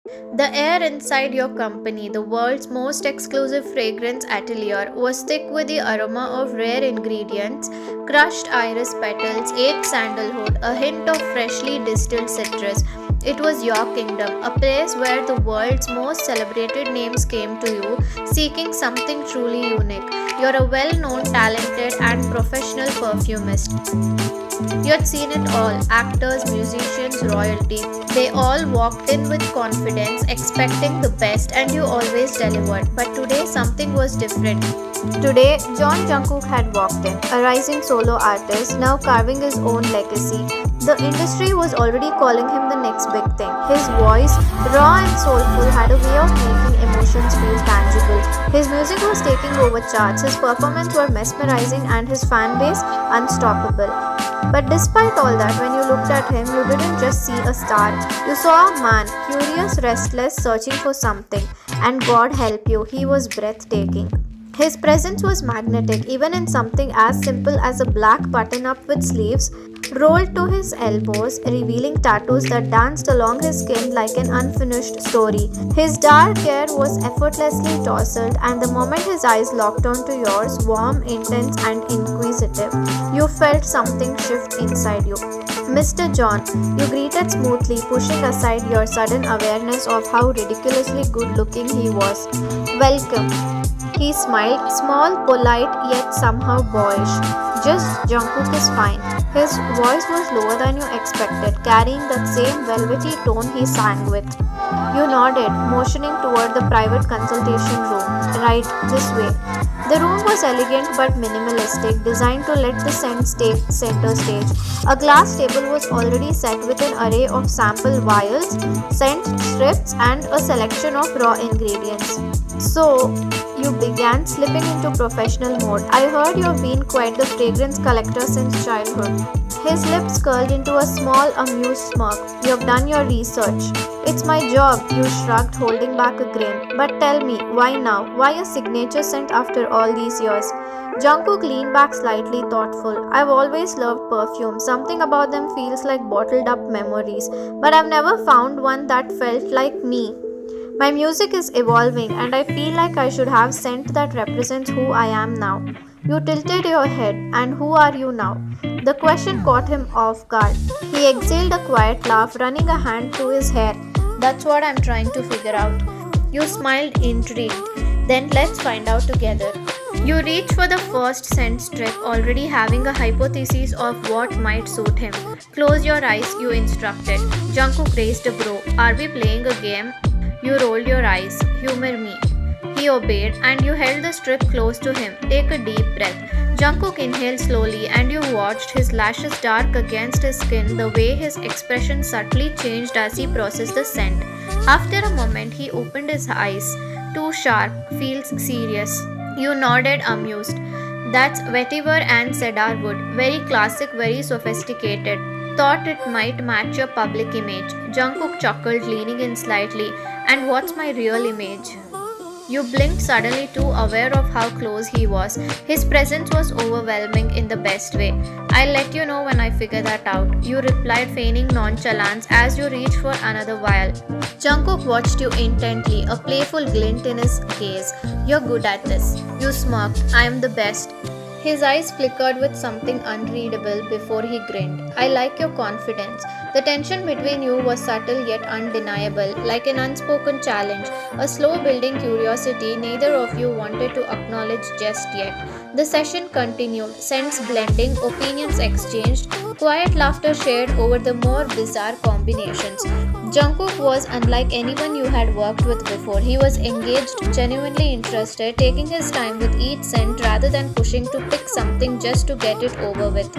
The air inside your company, the world's most exclusive fragrance atelier, was thick with the aroma of rare ingredients, crushed iris petals, aged sandalwood, a hint of freshly distilled citrus. It was your kingdom, a place where the world's most celebrated names came to you, seeking something truly unique. You're a well known, talented, and professional perfumist. You had seen it all: actors, musicians, royalty. They all walked in with confidence, expecting the best, and you always delivered. But today, something was different. Today, Jungkook had walked in, a rising solo artist, now carving his own legacy. The industry was already calling him the next big thing. His voice, raw and soulful, had a way of making emotions feel tangible. His music was taking over charts, his performances were mesmerizing, and his fan base unstoppable. But despite all that, when you looked at him, you didn't just see a star. You saw a man, curious, restless, searching for something. And God help you, he was breathtaking. His presence was magnetic, even in something as simple as a black button up with sleeves rolled to his elbows, revealing tattoos that danced along his skin like an unfinished story. His dark hair was effortlessly tousled, and the moment his eyes locked onto yours, warm, intense, and inquisitive, you felt something shift inside you. Mr. John, you greeted smoothly, pushing aside your sudden awareness of how ridiculously good looking he was. Welcome. He smiled, small, polite, yet somehow boyish. Just Jungkook is fine. His voice was lower than you expected, carrying that same velvety tone he sang with. You nodded, motioning toward the private consultation room. Right, this way. The room was elegant but minimalistic, designed to let the scent take center stage. A glass table was already set with an array of sample vials, scent strips, and a selection of raw ingredients. So, you began slipping into professional mode. I heard you've been quite the fragrance collector since childhood. His lips curled into a small, amused smirk. You've done your research. It's my job, you shrugged, holding back a grin. But tell me, why now? Why a signature scent after all these years? Jungkook leaned back slightly thoughtful. I've always loved perfume. Something about them feels like bottled up memories. But I've never found one that felt like me. My music is evolving, and I feel like I should have scent that represents who I am now. You tilted your head, and who are you now? The question caught him off guard. He exhaled a quiet laugh, running a hand through his hair. That's what I'm trying to figure out. You smiled, intrigued. Then let's find out together. You reached for the first scent strip, already having a hypothesis of what might suit him. Close your eyes, you instructed. Jungkook raised a brow. Are we playing a game? You rolled your eyes. Humor me. He obeyed, and you held the strip close to him. Take a deep breath. Jungkook inhaled slowly, and you watched his lashes dark against his skin, the way his expression subtly changed as he processed the scent. After a moment, he opened his eyes. Too sharp, feels serious. You nodded, amused. That's vetiver and cedar wood. Very classic, very sophisticated. Thought it might match your public image. Jungkook chuckled, leaning in slightly. And what's my real image? You blinked, suddenly too aware of how close he was. His presence was overwhelming in the best way. I'll let you know when I figure that out. You replied, feigning nonchalance as you reached for another vial. Jungkook watched you intently, a playful glint in his gaze. You're good at this. You smirked. I'm the best. His eyes flickered with something unreadable before he grinned. I like your confidence. The tension between you was subtle yet undeniable, like an unspoken challenge, a slow building curiosity neither of you wanted to acknowledge just yet. The session continued, scents blending, opinions exchanged, quiet laughter shared over the more bizarre combinations. Jungkook was unlike anyone you had worked with before. He was engaged, genuinely interested, taking his time with each scent rather than pushing to pick something just to get it over with.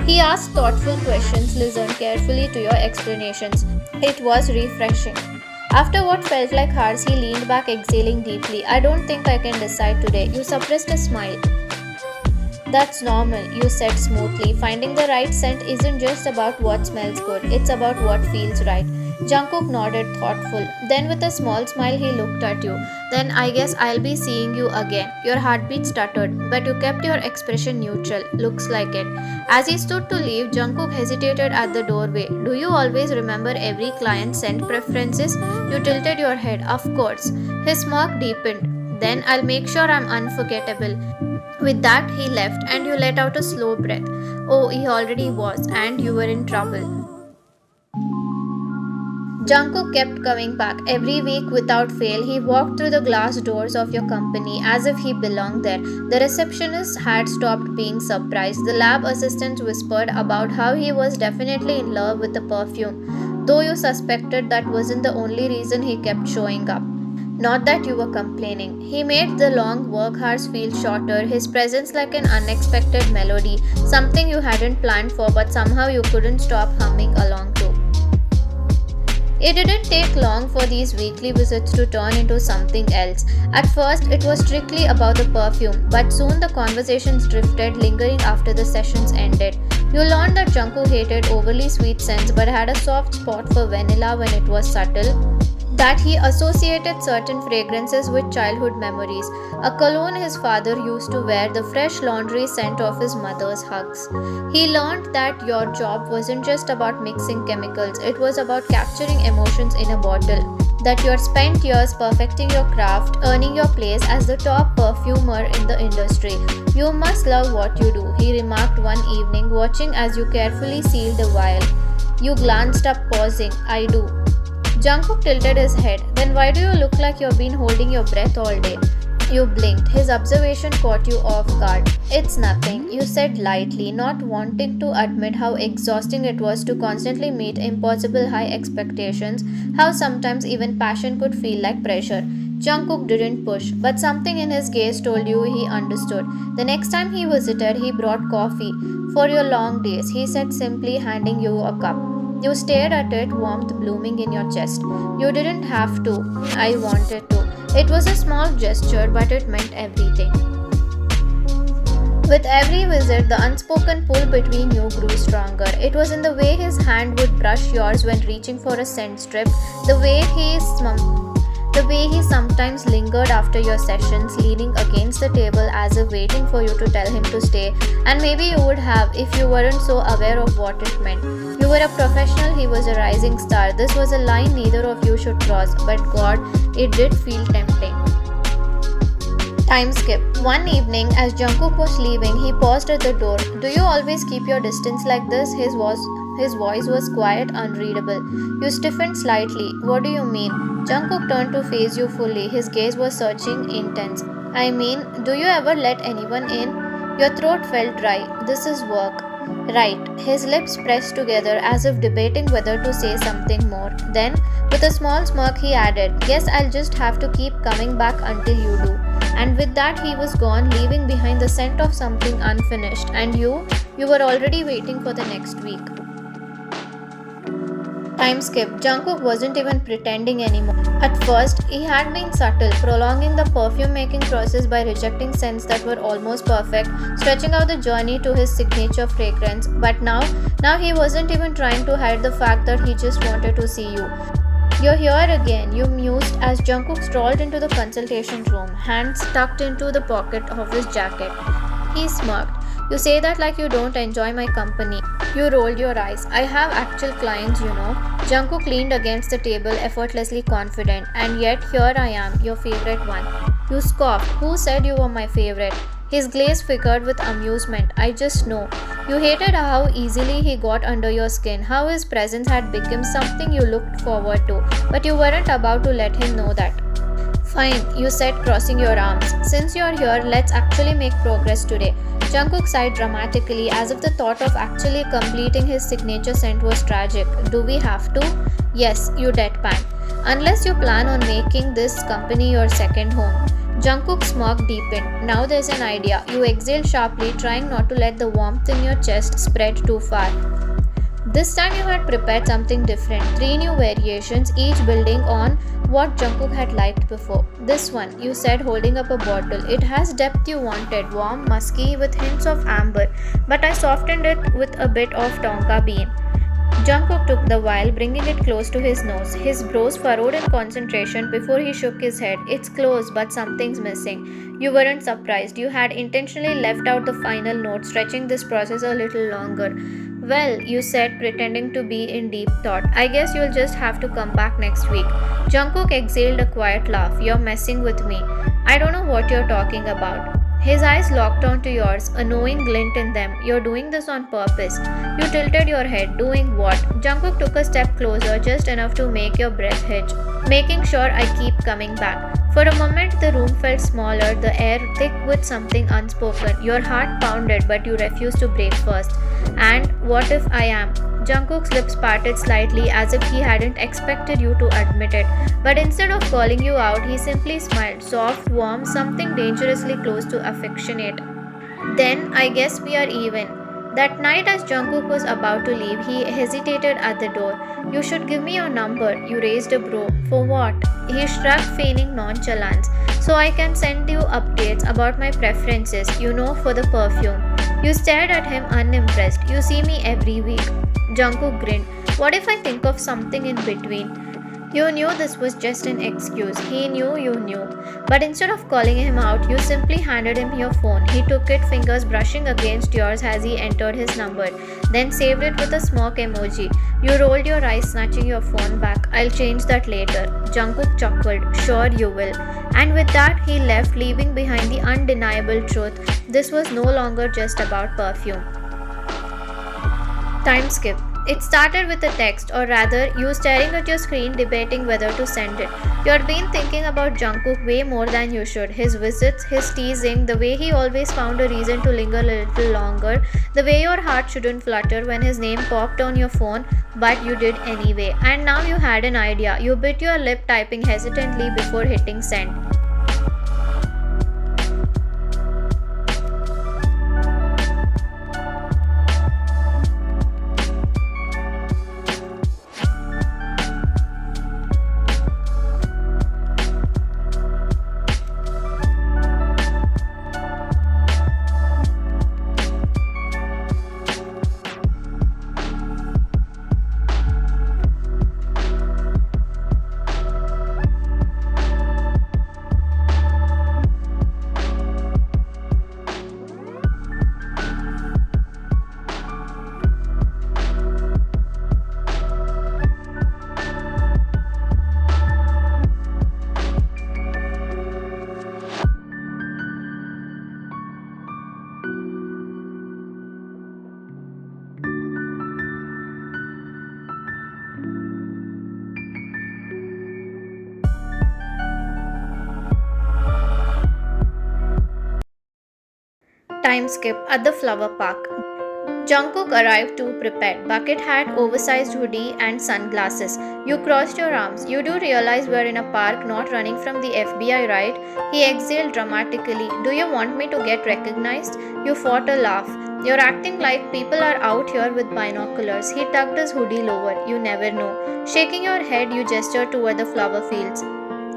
He asked thoughtful questions, listened carefully to your explanations. It was refreshing. After what felt like hours, he leaned back, exhaling deeply. I don't think I can decide today. You suppressed a smile. That's normal, you said smoothly. Finding the right scent isn't just about what smells good, it's about what feels right. Jungkook nodded thoughtful. Then with a small smile he looked at you. Then I guess I'll be seeing you again. Your heartbeat stuttered, but you kept your expression neutral. Looks like it. As he stood to leave, Jungkook hesitated at the doorway. Do you always remember every client's scent preferences? You tilted your head. Of course. His smirk deepened. Then I'll make sure I'm unforgettable. With that, he left, and you let out a slow breath. Oh, he already was, and you were in trouble. Jungkook kept coming back every week without fail. He walked through the glass doors of your company as if he belonged there. The receptionist had stopped being surprised. The lab assistants whispered about how he was definitely in love with the perfume, though you suspected that wasn't the only reason he kept showing up. Not that you were complaining. He made the long work hours feel shorter, his presence like an unexpected melody, something you hadn't planned for but somehow you couldn't stop humming along to. It didn't take long for these weekly visits to turn into something else. At first, it was strictly about the perfume, but soon the conversations drifted, lingering after the sessions ended. You learned that Jungkook hated overly sweet scents but had a soft spot for vanilla when it was subtle, that he associated certain fragrances with childhood memories, a cologne his father used to wear, the fresh laundry scent of his mother's hugs. He learned that your job wasn't just about mixing chemicals, it was about capturing emotions in a bottle, that you had spent years perfecting your craft, earning your place as the top perfumer in the industry. You must love what you do, he remarked one evening, watching as you carefully sealed the vial. You glanced up, pausing. I do. Jungkook tilted his head. Then why do you look like you've been holding your breath all day? You blinked. His observation caught you off guard. It's nothing, you said lightly, not wanting to admit how exhausting it was to constantly meet impossible high expectations, how sometimes even passion could feel like pressure. Jungkook didn't push, but something in his gaze told you he understood. The next time he visited, he brought coffee. For your long days, he said, simply handing you a cup. You stared at it, warmth blooming in your chest. You didn't have to. I wanted to. It was a small gesture, but it meant everything. With every visit, the unspoken pull between you grew stronger. It was in the way his hand would brush yours when reaching for a scent strip, the way he sometimes lingered after your sessions, leaning against the table as if waiting for you to tell him to stay, and maybe you would have if you weren't so aware of what it meant. You were a professional, he was a rising star. This was a line neither of you should cross, but God, it did feel tempting. Time skip. One evening, as Jungkook was leaving, he paused at the door. Do you always keep your distance like this? His voice was quiet, unreadable. You stiffened slightly. What do you mean? Jungkook turned to face you fully. His gaze was searching, intense. I mean, do you ever let anyone in? Your throat felt dry. This is work. Right. His lips pressed together as if debating whether to say something more. Then, with a small smirk, he added, Guess I'll just have to keep coming back until you do. And with that, he was gone, leaving behind the scent of something unfinished. And you were already waiting for the next week. Time skip. Jungkook wasn't even pretending anymore. At first, he had been subtle, prolonging the perfume-making process by rejecting scents that were almost perfect, stretching out the journey to his signature fragrance. But now he wasn't even trying to hide the fact that he just wanted to see you. You're here again, you mused as Jungkook strolled into the consultation room, hands tucked into the pocket of his jacket. He smirked. You say that like you don't enjoy my company. You rolled your eyes. I have actual clients, you know. Jungkook leaned against the table, effortlessly confident. And yet here I am, your favorite one. You scoffed. Who said you were my favorite? His glaze flickered with amusement. I just know. You hated how easily he got under your skin, how his presence had become something you looked forward to, but you weren't about to let him know that. Fine, you said, crossing your arms. Since you're here, let's actually make progress today. Jungkook sighed dramatically as if the thought of actually completing his signature scent was tragic. Do we have to? Yes, you deadpan. Unless you plan on making this company your second home. Jungkook's smirk deepened. Now there's an idea. You exhaled sharply, trying not to let the warmth in your chest spread too far. This time you had prepared something different. 3 new variations, each building on what Jungkook had liked before. This one, you said, holding up a bottle. It has depth you wanted, warm, musky, with hints of amber, but I softened it with a bit of tonka bean. Jungkook took the vial, bringing it close to his nose. His brows furrowed in concentration before he shook his head. It's close, but something's missing. You weren't surprised. You had intentionally left out the final note, stretching this process a little longer. Well, you said, pretending to be in deep thought. I guess you'll just have to come back next week. Jungkook exhaled a quiet laugh. You're messing with me. I don't know what you're talking about. His eyes locked onto yours, a knowing glint in them. You're doing this on purpose. You tilted your head. Doing what? Jungkook took a step closer, just enough to make your breath hitch, making sure I keep coming back. For a moment, the room felt smaller, the air thick with something unspoken. Your heart pounded, but you refused to break first. And what if I am? Jungkook's lips parted slightly as if he hadn't expected you to admit it. But instead of calling you out, he simply smiled, soft, warm, something dangerously close to affectionate. Then I guess we are even. That night, as Jungkook was about to leave, he hesitated at the door. You should give me your number. You raised a brow. For what? He shrugged, feigning nonchalance. So I can send you updates about my preferences, for the perfume. You stared at him unimpressed. You see me every week. Jungkook grinned. What if I think of something in between? You knew this was just an excuse. He knew you knew. But instead of calling him out, you simply handed him your phone. He took it, fingers brushing against yours as he entered his number, then saved it with a smirk emoji. You rolled your eyes, snatching your phone back. I'll change that later. Jungkook chuckled. Sure you will. And with that, he left, leaving behind the undeniable truth. This was no longer just about perfume. Time skip. It started with a text, or rather, you staring at your screen debating whether to send it. You'd been thinking about Jungkook way more than you should. His visits, his teasing, the way he always found a reason to linger a little longer, the way your heart shouldn't flutter when his name popped on your phone, but you did anyway. And now you had an idea. You bit your lip, typing hesitantly before hitting send. Time skip at the flower park. Jungkook arrived too prepared. Bucket hat, oversized hoodie, and sunglasses. You crossed your arms. You do realize we're in a park, not running from the FBI, right? He exhaled dramatically. Do you want me to get recognized? You fought a laugh. You're acting like people are out here with binoculars. He tucked his hoodie lower. You never know. Shaking your head, you gestured toward the flower fields.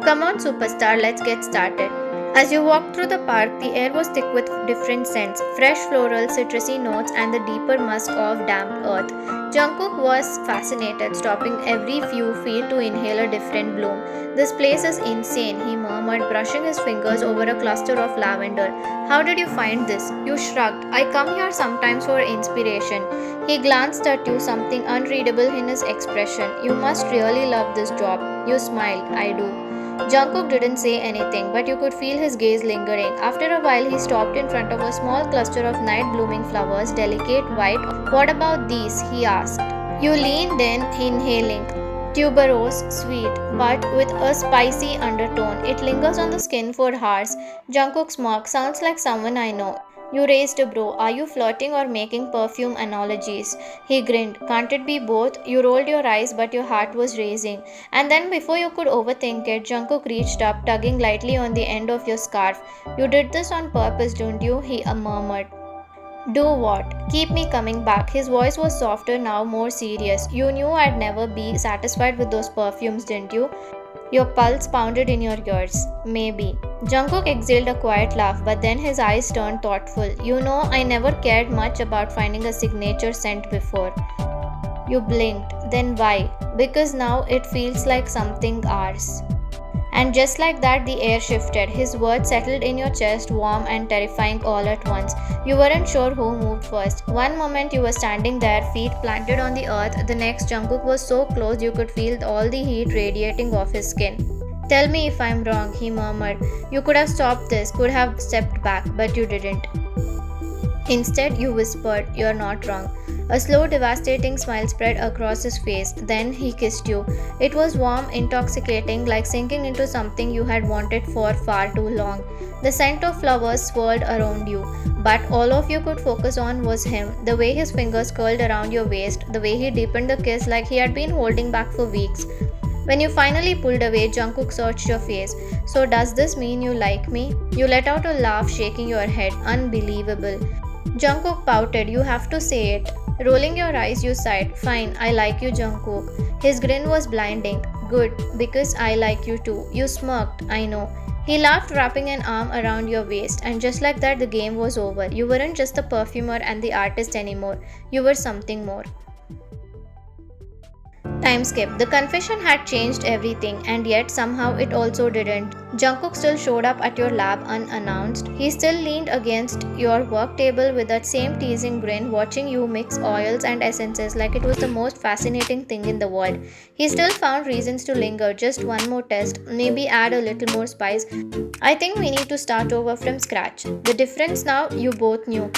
Come on, superstar, let's get started. As you walked through the park, the air was thick with different scents, fresh floral, citrusy notes, and the deeper musk of damp earth. Jungkook was fascinated, stopping every few feet to inhale a different bloom. This place is insane, he murmured, brushing his fingers over a cluster of lavender. How did you find this? You shrugged. I come here sometimes for inspiration. He glanced at you, something unreadable in his expression. You must really love this job. You smiled. I do. Jungkook didn't say anything, but you could feel his gaze lingering. After a while, he stopped in front of a small cluster of night-blooming flowers, delicate white. What about these? He asked. You leaned in, inhaling. Tuberose, sweet, but with a spicy undertone. It lingers on the skin for hours. Jungkook smirked. Sounds like someone I know. You raised a brow. Are you flirting or making perfume analogies? He grinned. Can't it be both? You rolled your eyes, but your heart was racing. And then before you could overthink it, Jungkook reached up, tugging lightly on the end of your scarf. You did this on purpose, don't you? He murmured. Do what? Keep me coming back. His voice was softer, now more serious. You knew I'd never be satisfied with those perfumes, didn't you? Your pulse pounded in your ears. Maybe. Jungkook exhaled a quiet laugh, but then his eyes turned thoughtful. You know, I never cared much about finding a signature scent before. You blinked. Then why? Because now it feels like something ours. And just like that, the air shifted. His words settled in your chest, warm and terrifying all at once. You weren't sure who moved first. One moment you were standing there, feet planted on the earth. The next, Jungkook was so close you could feel all the heat radiating off his skin. Tell me if I'm wrong, he murmured. You could have stopped this, could have stepped back, but you didn't. Instead, you whispered, "You're not wrong." A slow, devastating smile spread across his face. Then he kissed you. It was warm, intoxicating, like sinking into something you had wanted for far too long. The scent of flowers swirled around you, but all of you could focus on was him. The way his fingers curled around your waist, the way he deepened the kiss like he had been holding back for weeks. When you finally pulled away, Jungkook searched your face. "So does this mean you like me?" You let out a laugh, shaking your head. Unbelievable. Jungkook pouted. "You have to say it." Rolling your eyes, you sighed. "Fine, I like you, Jungkook." His grin was blinding. "Good, because I like you too." You smirked. "I know." He laughed, wrapping an arm around your waist, and just like that, the game was over. You weren't just the perfumer and the artist anymore. You were something more. Time skip. The confession had changed everything, and yet somehow it also didn't. Jungkook still showed up at your lab unannounced. He still leaned against your work table with that same teasing grin, watching you mix oils and essences like it was the most fascinating thing in the world. He still found reasons to linger. Just one more test, maybe add a little more spice. "I think we need to start over from scratch." The difference now, you both knew.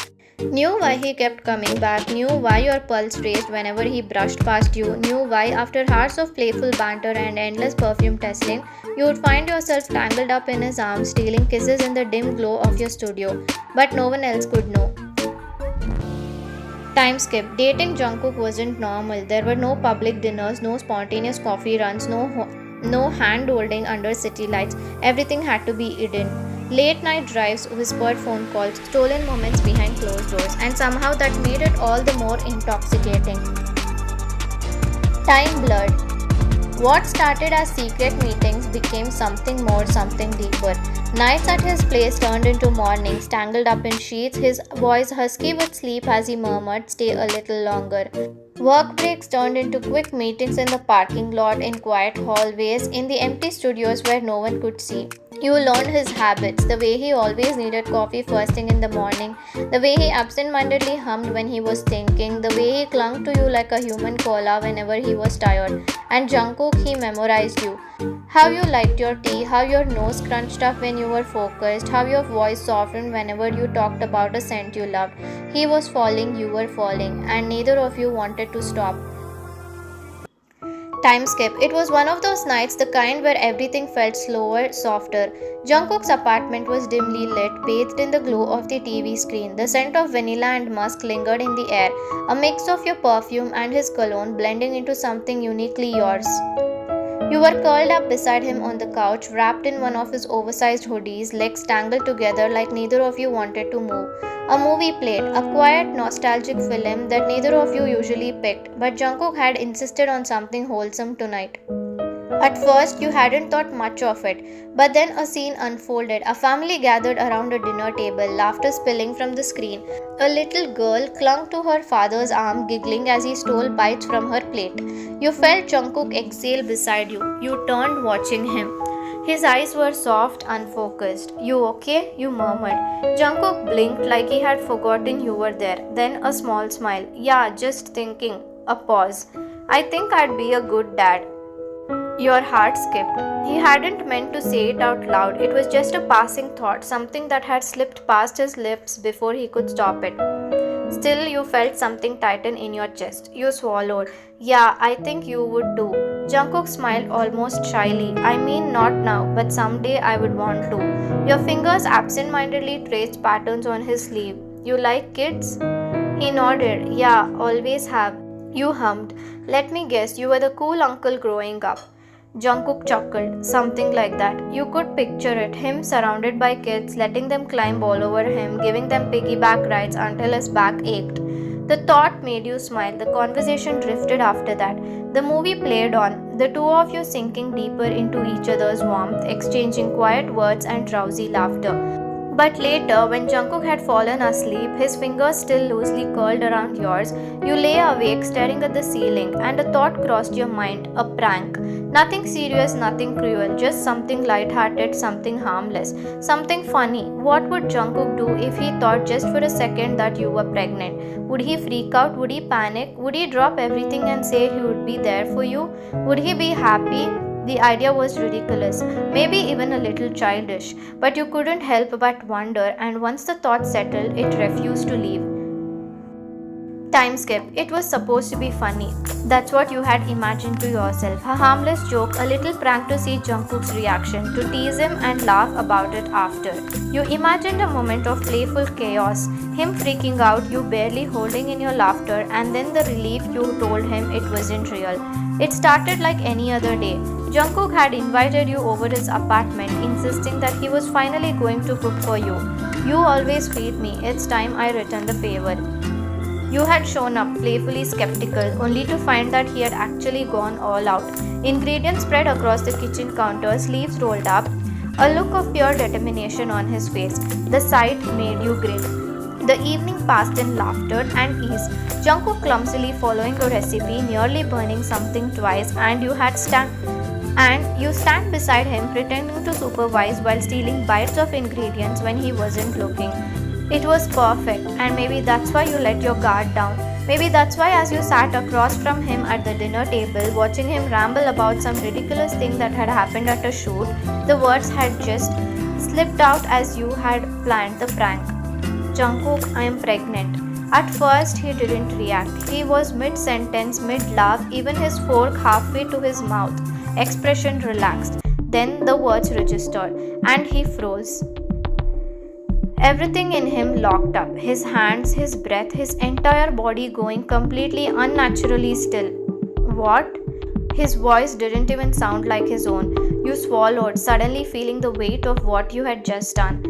Knew why he kept coming back, knew why your pulse raced whenever he brushed past you, knew why after hours of playful banter and endless perfume testing, you would find yourself tangled up in his arms, stealing kisses in the dim glow of your studio. But no one else could know. Time skip. Dating Jungkook wasn't normal. There were no public dinners, no spontaneous coffee runs, no hand-holding under city lights. Everything had to be hidden. Late night drives, whispered phone calls, stolen moments behind closed doors, and somehow that made it all the more intoxicating. Time blurred. What started as secret meetings became something more, something deeper. Nights at his place turned into mornings, tangled up in sheets, his voice husky with sleep as he murmured, "Stay a little longer." Work breaks turned into quick meetings in the parking lot, in quiet hallways, in the empty studios where no one could see. You learned his habits, the way he always needed coffee first thing in the morning, the way he absent-mindedly hummed when he was thinking, the way he clung to you like a human koala whenever he was tired. And Jungkook, he memorized you. How you liked your tea, how your nose crunched up when you were focused, how your voice softened whenever you talked about a scent you loved. He was falling, you were falling, and neither of you wanted to stop. Time skip. It was one of those nights, the kind where everything felt slower, softer. Jungkook's apartment was dimly lit, bathed in the glow of the TV screen. The scent of vanilla and musk lingered in the air, a mix of your perfume and his cologne blending into something uniquely yours. You were curled up beside him on the couch, wrapped in one of his oversized hoodies, legs tangled together like neither of you wanted to move. A movie played, a quiet, nostalgic film that neither of you usually picked, but Jungkook had insisted on something wholesome tonight. At first, you hadn't thought much of it, but then a scene unfolded. A family gathered around a dinner table, laughter spilling from the screen. A little girl clung to her father's arm, giggling as he stole bites from her plate. You felt Jungkook exhale beside you. You turned, watching him. His eyes were soft, unfocused. "You okay?" you murmured. Jungkook blinked like he had forgotten you were there. Then a small smile. "Yeah, just thinking." A pause. "I think I'd be a good dad." Your heart skipped. He hadn't meant to say it out loud. It was just a passing thought, something that had slipped past his lips before he could stop it. Still, you felt something tighten in your chest. You swallowed. "Yeah, I think you would too." Jungkook smiled almost shyly. "I mean, not now, but someday I would want to." Your fingers absent-mindedly traced patterns on his sleeve. "You like kids?" He nodded. "Yeah, always have." You hummed. "Let me guess, you were the cool uncle growing up." Jungkook chuckled. "Something like that." You could picture it, him surrounded by kids, letting them climb all over him, giving them piggyback rides until his back ached. The thought made you smile. The conversation drifted after that. The movie played on, the two of you sinking deeper into each other's warmth, exchanging quiet words and drowsy laughter. But later, when Jungkook had fallen asleep, his fingers still loosely curled around yours, you lay awake staring at the ceiling, and a thought crossed your mind: a prank. Nothing serious, nothing cruel, just something light-hearted, something harmless, something funny. What would Jungkook do if he thought just for a second that you were pregnant? Would he freak out? Would he panic? Would he drop everything and say he would be there for you? Would he be happy? The idea was ridiculous, maybe even a little childish, but you couldn't help but wonder, and once the thought settled, it refused to leave. Time skip. It was supposed to be funny. That's what you had imagined to yourself. A harmless joke, a little prank to see Jungkook's reaction, to tease him and laugh about it after. You imagined a moment of playful chaos, him freaking out, you barely holding in your laughter, and then the relief you told him it wasn't real. It started like any other day. Jungkook had invited you over his apartment, insisting that he was finally going to cook for you. You always feed me, it's time I return the favor. You had shown up, playfully skeptical, only to find that he had actually gone all out. Ingredients spread across the kitchen counter, sleeves rolled up, a look of pure determination on his face. The sight made you grin. The evening passed in laughter and ease. Jungkook clumsily following a recipe, nearly burning something twice, and you stand beside him, pretending to supervise while stealing bites of ingredients when he wasn't looking. It was perfect, and maybe that's why you let your guard down. Maybe that's why, as you sat across from him at the dinner table, watching him ramble about some ridiculous thing that had happened at a shoot, the words had just slipped out as you had planned the prank. Jungkook, I am pregnant. At first, he didn't react. He was mid-sentence, mid-laugh, even his fork halfway to his mouth. Expression relaxed. Then the words registered, and he froze. Everything in him locked up, his hands, his breath, his entire body going completely unnaturally still. What? His voice didn't even sound like his own. You swallowed, suddenly feeling the weight of what you had just done.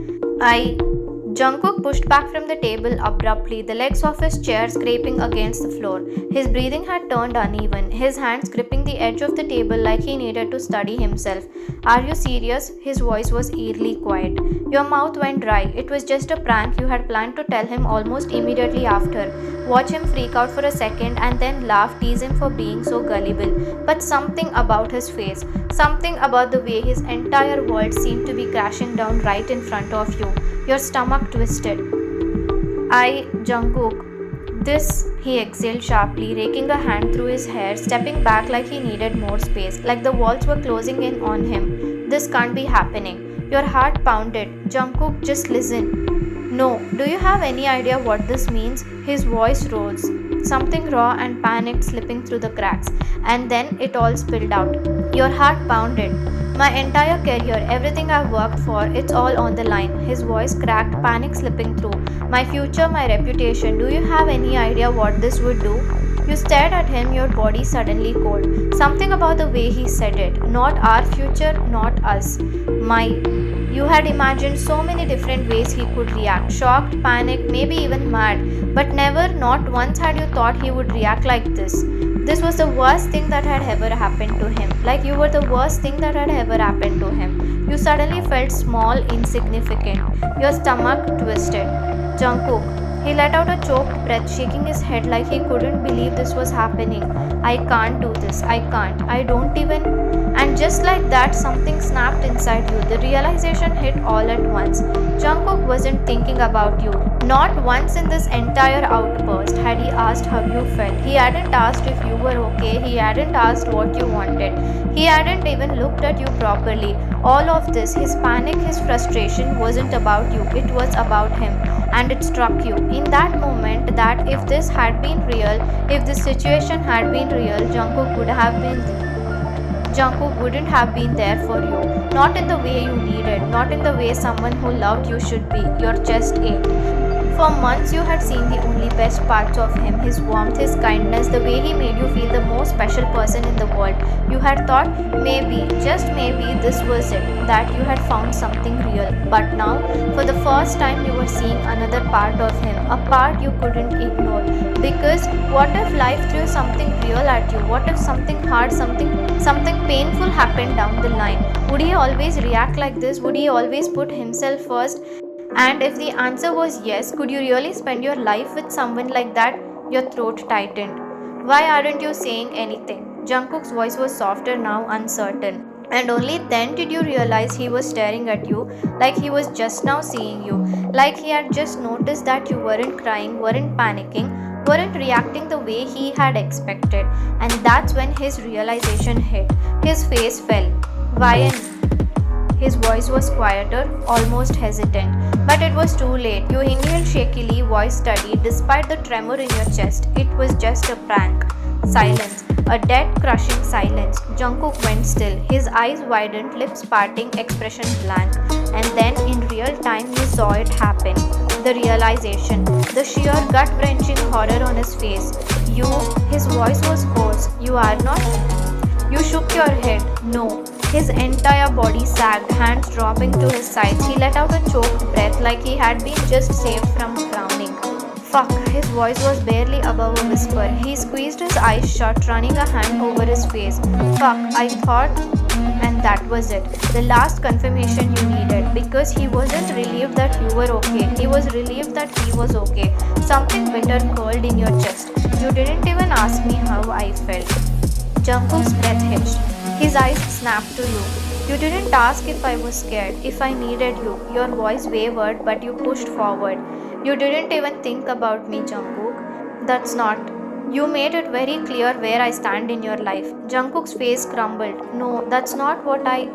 Jungkook pushed back from the table abruptly, the legs of his chair scraping against the floor. His breathing had turned uneven, his hands gripping the edge of the table like he needed to steady himself. Are you serious? His voice was eerily quiet. Your mouth went dry. It was just a prank you had planned to tell him almost immediately after. Watch him freak out for a second and then laugh, tease him for being so gullible. But something about his face, something about the way his entire world seemed to be crashing down right in front of you. Your stomach twisted. Jungkook, this, he exhaled sharply, raking a hand through his hair, stepping back like he needed more space, like the walls were closing in on him. This can't be happening. Your heart pounded. Jungkook, just listen. No, do you have any idea what this means? His voice rose, something raw and panicked slipping through the cracks, and then it all spilled out. Your heart pounded. My entire career, everything I've worked for, it's all on the line. His voice cracked, panic slipping through. My future, my reputation, do you have any idea what this would do? You stared at him, your body suddenly cold. Something about the way he said it. Not our future, not us. You had imagined so many different ways he could react. Shocked, panicked, maybe even mad. But never, not once had you thought he would react like this. This was the worst thing that had ever happened to him. Like you were the worst thing that had ever happened to him. You suddenly felt small, insignificant. Your stomach twisted. Jungkook. He let out a choked breath, shaking his head like he couldn't believe this was happening. I can't do this. I can't. I don't even. And just like that, something snapped inside you. The realization hit all at once. Jungkook wasn't thinking about you. Not once in this entire outburst had he asked how you felt. He hadn't asked if you were okay. He hadn't asked what you wanted. He hadn't even looked at you properly. All of this, his panic, his frustration, wasn't about you. It was about him. And it struck you in that moment that if this had been real, if this situation had been real, Jungkook wouldn't have been there for you. Not in the way you needed, not in the way someone who loved you should be. Your chest ached. For months you had seen the only best parts of him, his warmth, his kindness, the way he made you feel the most special person in the world. You had thought maybe, just maybe this was it, that you had found something real. But now, for the first time you were seeing another part of him, a part you couldn't ignore. Because what if life threw something real at you? What if something hard, something painful happened down the line? Would he always react like this? Would he always put himself first? And if the answer was yes, could you really spend your life with someone like that? Your throat tightened. Why aren't you saying anything? Jungkook's voice was softer now, uncertain. And only then did you realize he was staring at you like he was just now seeing you, like he had just noticed that you weren't crying, weren't panicking, weren't reacting the way he had expected. And that's when his realization hit. His face fell. Why? His voice was quieter, almost hesitant. But it was too late. You inhaled shakily, voice steady, despite the tremor in your chest. It was just a prank. Silence. A dead, crushing silence. Jungkook went still. His eyes widened, lips parting, expression blank. And then, in real time, you saw it happen. The realization, the sheer gut-wrenching horror on his face. His voice was hoarse. You are not. You shook your head. No. His entire body sagged, hands dropping to his sides. He let out a choked breath like he had been just saved from drowning. Fuck, his voice was barely above a whisper. He squeezed his eyes shut, running a hand over his face. Fuck, I thought, and that was it. The last confirmation you needed, because he wasn't relieved that you were okay. He was relieved that he was okay. Something bitter curled in your chest. You didn't even ask me how I felt. Jungkook's breath hitched. His eyes snapped to you. You didn't ask if I was scared, if I needed you. Your voice wavered, but you pushed forward. You didn't even think about me, Jungkook. That's not. You made it very clear where I stand in your life. Jungkook's face crumbled. No, that's not what I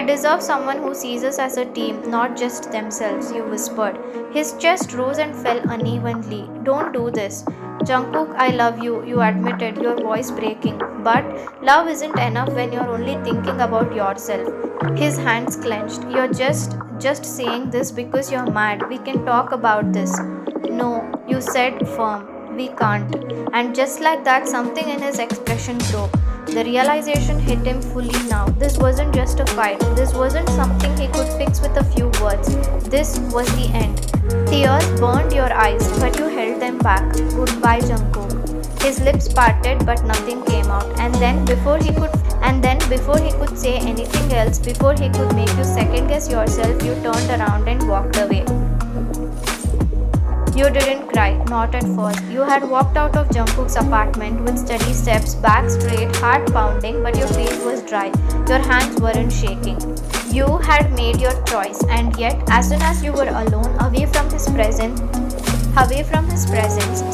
deserve someone who sees us as a team, not just themselves, you whispered. His chest rose and fell unevenly. Don't do this. Jungkook, I love you, you admitted, your voice breaking. But love isn't enough when you're only thinking about yourself. His hands clenched. You're just saying this because you're mad. We can talk about this. No, you said firm. We can't. And just like that, something in his expression broke. The realization hit him fully now. This wasn't just a fight. This wasn't something he could fix with a few words. This was the end. Tears burned your eyes, but you held them back. Goodbye, Jungkook. His lips parted, but nothing came out. And then before he could say anything else, before he could make you second guess yourself, you turned around and walked away. You didn't cry, not at first. You had walked out of Jungkook's apartment with steady steps, back straight, heart pounding, but your face was dry. Your hands weren't shaking. You had made your choice, and yet, as soon as you were alone, away from his presence,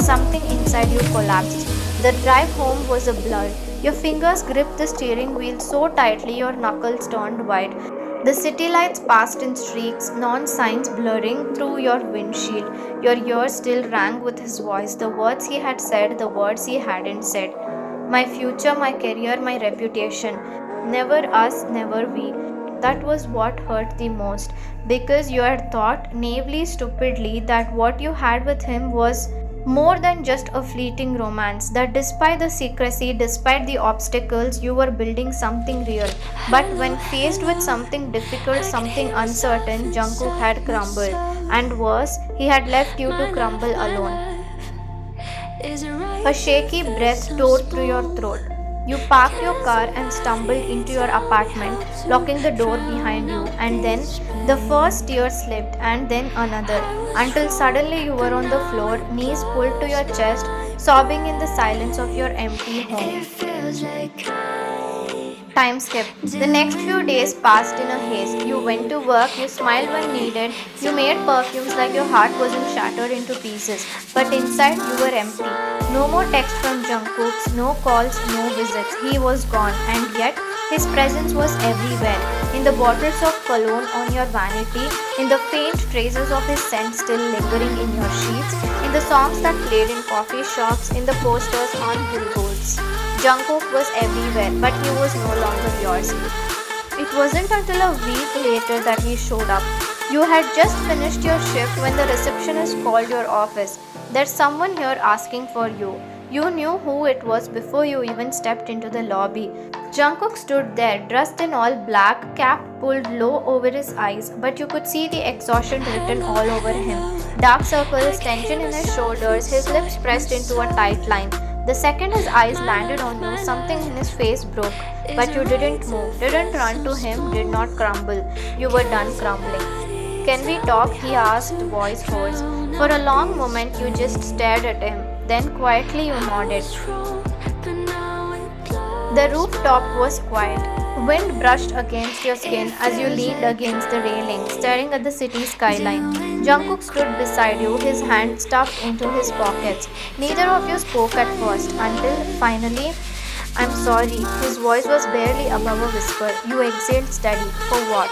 something inside you collapsed. The drive home was a blur. Your fingers gripped the steering wheel so tightly your knuckles turned white. The city lights passed in streaks, neon signs blurring through your windshield. Your ears still rang with his voice, the words he had said, the words he hadn't said. My future, my career, my reputation. Never us, never we. That was what hurt the most, because you had thought, naively, stupidly, that what you had with him was more than just a fleeting romance, that despite the secrecy, despite the obstacles, you were building something real. But when faced with something difficult, something uncertain, Jungkook had crumbled. And worse, he had left you to crumble alone. A shaky breath tore through your throat. You parked your car and stumbled into your apartment, locking the door behind you, and then the first tear slipped and then another, until suddenly you were on the floor, knees pulled to your chest, sobbing in the silence of your empty home. Time skipped. The next few days passed in a haze. You went to work, you smiled when needed, you made perfumes like your heart wasn't shattered into pieces, but inside you were empty. No more text from Jungkook, no calls, no visits. He was gone, and yet his presence was everywhere. In the bottles of cologne on your vanity, in the faint traces of his scent still lingering in your sheets, in the songs that played in coffee shops, in the posters on billboards. Jungkook was everywhere, but he was no longer yours. It wasn't until a week later that he showed up. You had just finished your shift when the receptionist called your office. There's someone here asking for you. You knew who it was before you even stepped into the lobby. Jungkook stood there, dressed in all black, cap pulled low over his eyes, but you could see the exhaustion written all over him. Dark circles, tension in his shoulders, his lips pressed into a tight line. The second his eyes landed on you, something in his face broke. But you didn't move, didn't run to him, did not crumble. You were done crumbling. Can we talk? He asked, voice hoarse. For a long moment, you just stared at him. Then quietly you nodded. The rooftop was quiet. Wind brushed against your skin as you leaned against the railing, staring at the city skyline. Jungkook stood beside you, his hand stuffed into his pockets. Neither of you spoke at first, until finally, I'm sorry. His voice was barely above a whisper. You exhaled steady. For what?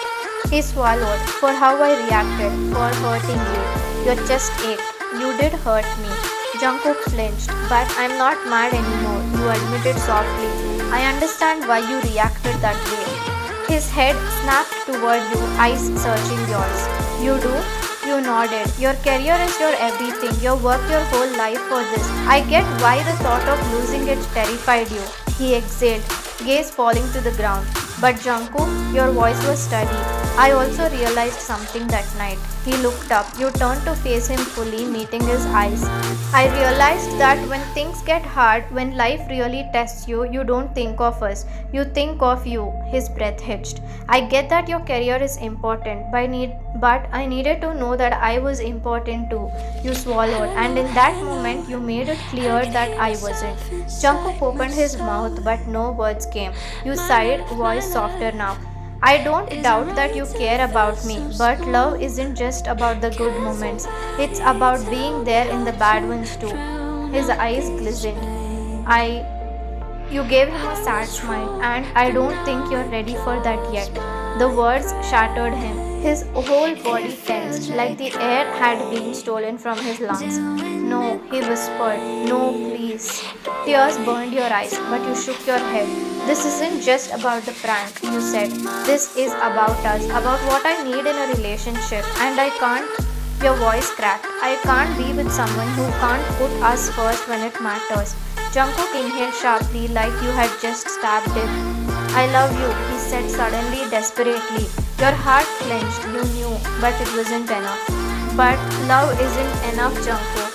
He swallowed. For how I reacted. For hurting you. Your chest ached. You did hurt me. Jungkook flinched. But I'm not mad anymore, you admitted softly. I understand why you reacted that way. His head snapped toward you, eyes searching yours. You do? You nodded. Your career is your everything. You worked your whole life for this. I get why the thought of losing it terrified you. He exhaled, gaze falling to the ground. But Jungkook, your voice was steady. I also realized something that night. He looked up. You turned to face him fully, meeting his eyes. I realized that when things get hard, when life really tests you, you don't think of us. You think of you. His breath hitched. I get that your career is important, but I needed to know that I was important too. You swallowed, and in that moment, you made it clear that I wasn't. Jungkook opened his mouth, but no words came. You sighed, voice softer now. I don't doubt that you care about me, but love isn't just about the good moments. It's about being there in the bad ones too. His eyes glistened. You gave him a sad smile, and I don't think you're ready for that yet. The words shattered him. His whole body tensed, like the air had been stolen from his lungs. No, he whispered. No, please. Tears burned your eyes, but you shook your head. This isn't just about the prank, you said. This is about us, about what I need in a relationship, and I can't. Your voice cracked. I can't be with someone who can't put us first when it matters. Jungkook inhaled sharply, like you had just stabbed him. I love you, he said suddenly, desperately. Your heart clenched, you knew, but it wasn't enough. But love isn't enough, Jungkook.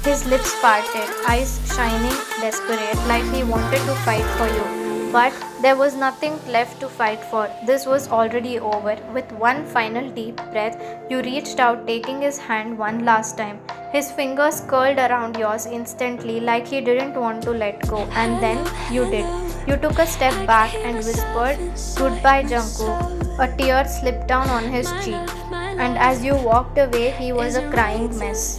His lips parted, eyes shining, desperate, like he wanted to fight for you. But there was nothing left to fight for. This was already over. With one final deep breath, you reached out, taking his hand one last time. His fingers curled around yours instantly, like he didn't want to let go. And then you did. You took a step back and whispered, "Goodbye, Jungkook." A tear slipped down on his cheek, and as you walked away, he was a crying mess.